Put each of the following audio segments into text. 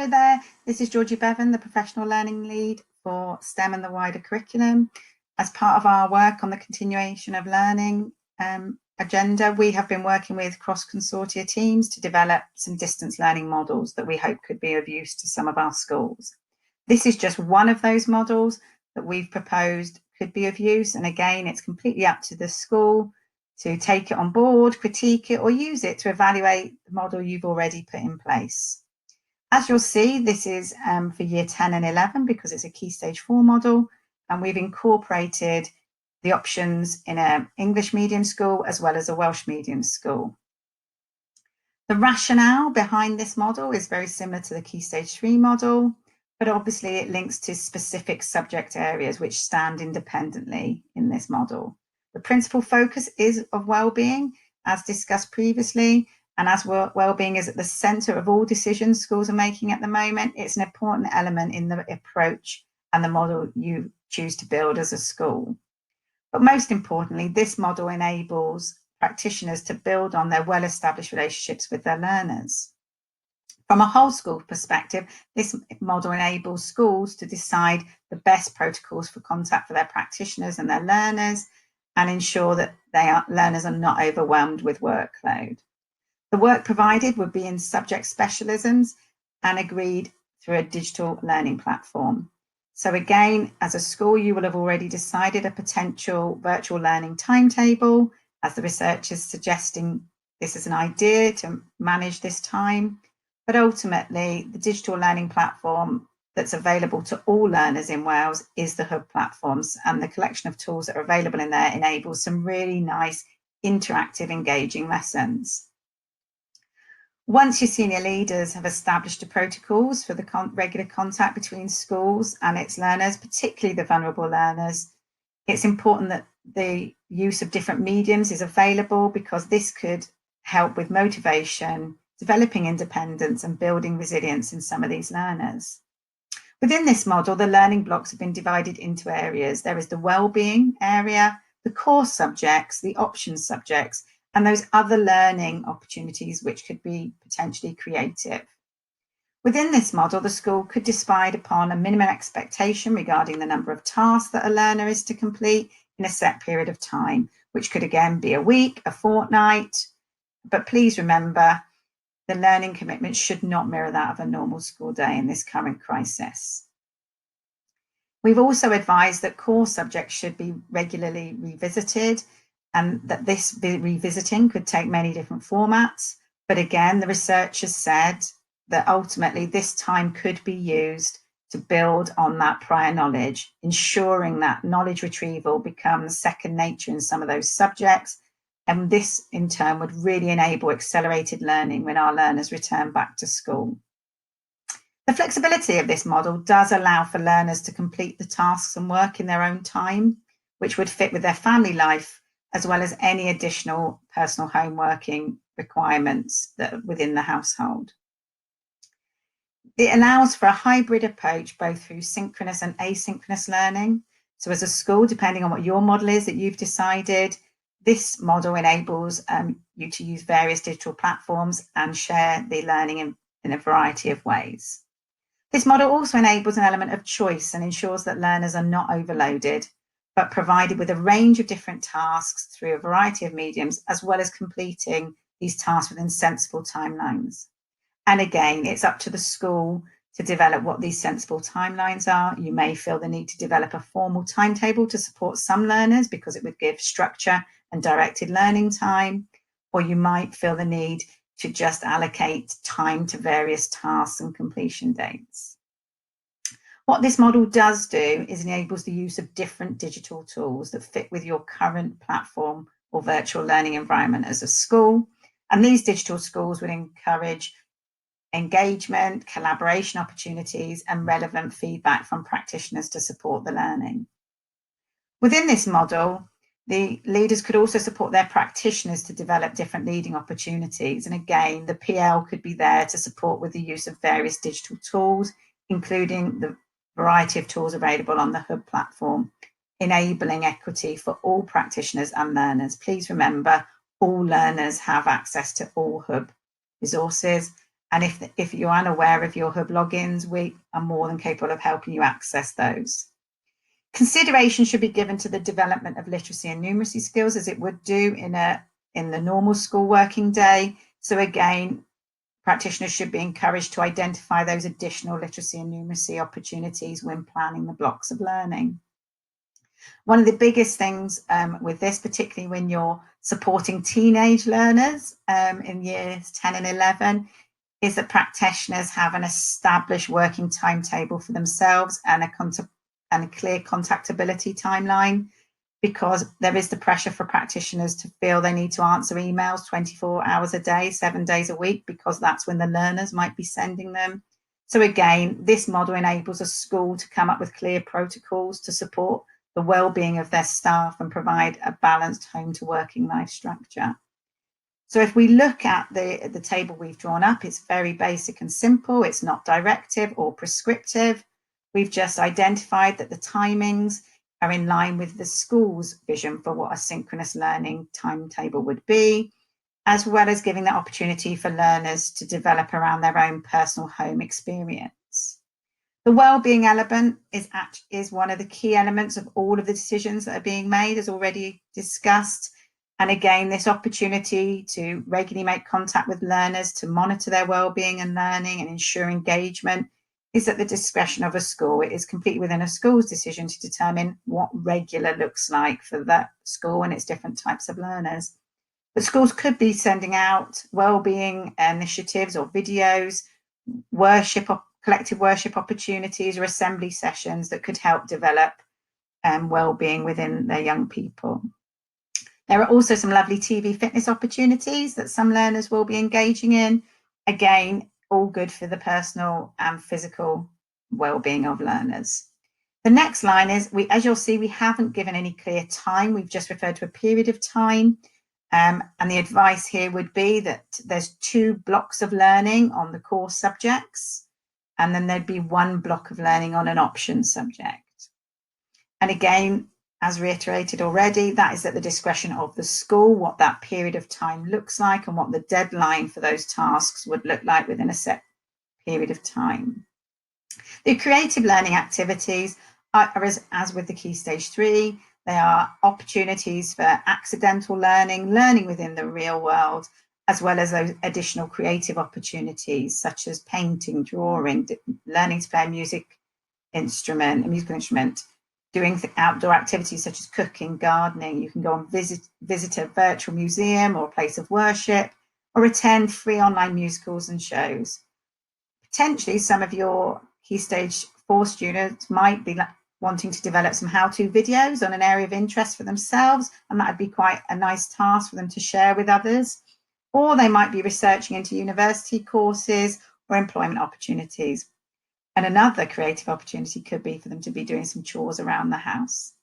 Hello there, this is Georgie Bevan, the Professional Learning Lead for STEM and the wider curriculum. As part of our work on the continuation of learning agenda, we have been working with cross-consortia teams to develop some distance learning models that we hope could be of use to some of our schools. This is just one of those models that we've proposed could be of use, and again, it's completely up to the school to take it on board, critique it, or use it to evaluate the model you've already put in place. As you'll see, this is for year 10 and 11 because it's a Key Stage 4 model, and we've incorporated the options in an English medium school as well as a Welsh medium school. The rationale behind this model is very similar to the Key Stage 3 model, but obviously it links to specific subject areas which stand independently in this model. The principal focus is of well-being, as discussed previously, and as well-being is at the centre of all decisions schools are making at the moment, it's an important element in the approach and the model you choose to build as a school. But most importantly, this model enables practitioners to build on their well-established relationships with their learners. From a whole school perspective, this model enables schools to decide the best protocols for contact for their practitioners and their learners, and ensure that learners are not overwhelmed with workload. The work provided would be in subject specialisms and agreed through a digital learning platform. So again, as a school, you will have already decided a potential virtual learning timetable, as the research is suggesting this is an idea to manage this time. But ultimately, the digital learning platform that's available to all learners in Wales is the Hub platforms, and the collection of tools that are available in there enables some really nice, interactive, engaging lessons. Once your senior leaders have established the protocols for the regular contact between schools and its learners, particularly the vulnerable learners, it's important that the use of different mediums is available, because this could help with motivation, developing independence and building resilience in some of these learners. Within this model, the learning blocks have been divided into areas. There is the wellbeing area, the core subjects, the options subjects, and those other learning opportunities which could be potentially creative. Within this model, the school could decide upon a minimum expectation regarding the number of tasks that a learner is to complete in a set period of time, which could again be a week, a fortnight, but please remember, the learning commitment should not mirror that of a normal school day in this current crisis. We've also advised that core subjects should be regularly revisited, and that this revisiting could take many different formats. But again, the research has said that ultimately this time could be used to build on that prior knowledge, ensuring that knowledge retrieval becomes second nature in some of those subjects. And this in turn would really enable accelerated learning when our learners return back to school. The flexibility of this model does allow for learners to complete the tasks and work in their own time, which would fit with their family life, as well as any additional personal home working requirements that are within the household. It allows for a hybrid approach, both through synchronous and asynchronous learning. So as a school, depending on what your model is that you've decided, this model enables you to use various digital platforms and share the learning in a variety of ways. This model also enables an element of choice and ensures that learners are not overloaded, but provided with a range of different tasks through a variety of mediums, as well as completing these tasks within sensible timelines. And again, it's up to the school to develop what these sensible timelines are. You may feel the need to develop a formal timetable to support some learners because it would give structure and directed learning time, or you might feel the need to just allocate time to various tasks and completion dates. What this model does do is enables the use of different digital tools that fit with your current platform or virtual learning environment as a school. And these digital schools would encourage engagement, collaboration opportunities, and relevant feedback from practitioners to support the learning. Within this model, the leaders could also support their practitioners to develop different leading opportunities. And again, the PL could be there to support with the use of various digital tools, including the variety of tools available on the Hub platform, enabling equity for all practitioners and learners. Please remember, all learners have access to all Hub resources, And if you're unaware of your hub logins, we are more than capable of helping you access those. Consideration should be given to the development of literacy and numeracy skills, as it would do in the normal school working day. So again, practitioners should be encouraged to identify those additional literacy and numeracy opportunities when planning the blocks of learning. One of the biggest things with this, particularly when you're supporting teenage learners in years 10 and 11, is that practitioners have an established working timetable for themselves and a clear contactability timeline, because there is the pressure for practitioners to feel they need to answer emails 24 hours a day, 7 days a week, because that's when the learners might be sending them. So again, this model enables a school to come up with clear protocols to support the well-being of their staff and provide a balanced home to working life structure. So if we look at the table we've drawn up, it's very basic and simple. It's not directive or prescriptive. We've just identified that the timings are in line with the school's vision for what a synchronous learning timetable would be, as well as giving the opportunity for learners to develop around their own personal home experience. The well-being element is one of the key elements of all of the decisions that are being made, as already discussed. And again, this opportunity to regularly make contact with learners to monitor their well-being and learning and ensure engagement is at the discretion of a school. It is completely within a school's decision to determine what regular looks like for that school and its different types of learners. But schools could be sending out well-being initiatives or videos, collective worship opportunities, or assembly sessions that could help develop well-being within their young people. There are also some lovely TV fitness opportunities that some learners will be engaging in. Again, all good for the personal and physical well-being of learners. The next line is, as you'll see, we haven't given any clear time. We've just referred to a period of time. And the advice here would be that there's 2 blocks of learning on the core subjects, and then there'd be 1 block of learning on an option subject. And again, as reiterated already, that is at the discretion of the school, what that period of time looks like and what the deadline for those tasks would look like within a set period of time. The creative learning activities are, as with the Key Stage 3, they are opportunities for accidental learning, learning within the real world, as well as those additional creative opportunities such as painting, drawing, learning to play a musical instrument, doing outdoor activities such as cooking, gardening. You can go and visit a virtual museum or a place of worship, or attend free online musicals and shows. Potentially, some of your Key Stage 4 students might be wanting to develop some how-to videos on an area of interest for themselves, and that would be quite a nice task for them to share with others. Or they might be researching into university courses or employment opportunities. And another creative opportunity could be for them to be doing some chores around the house.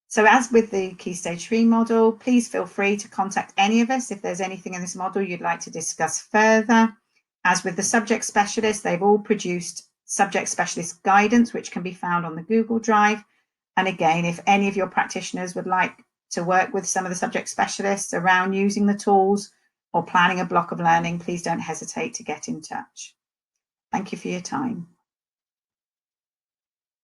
So as with the Key Stage 3 model, please feel free to contact any of us if there's anything in this model you'd like to discuss further. As with the subject specialists, they've all produced subject specialist guidance, which can be found on the Google Drive. And again, if any of your practitioners would like to work with some of the subject specialists around using the tools or planning a block of learning, please don't hesitate to get in touch. Thank you for your time.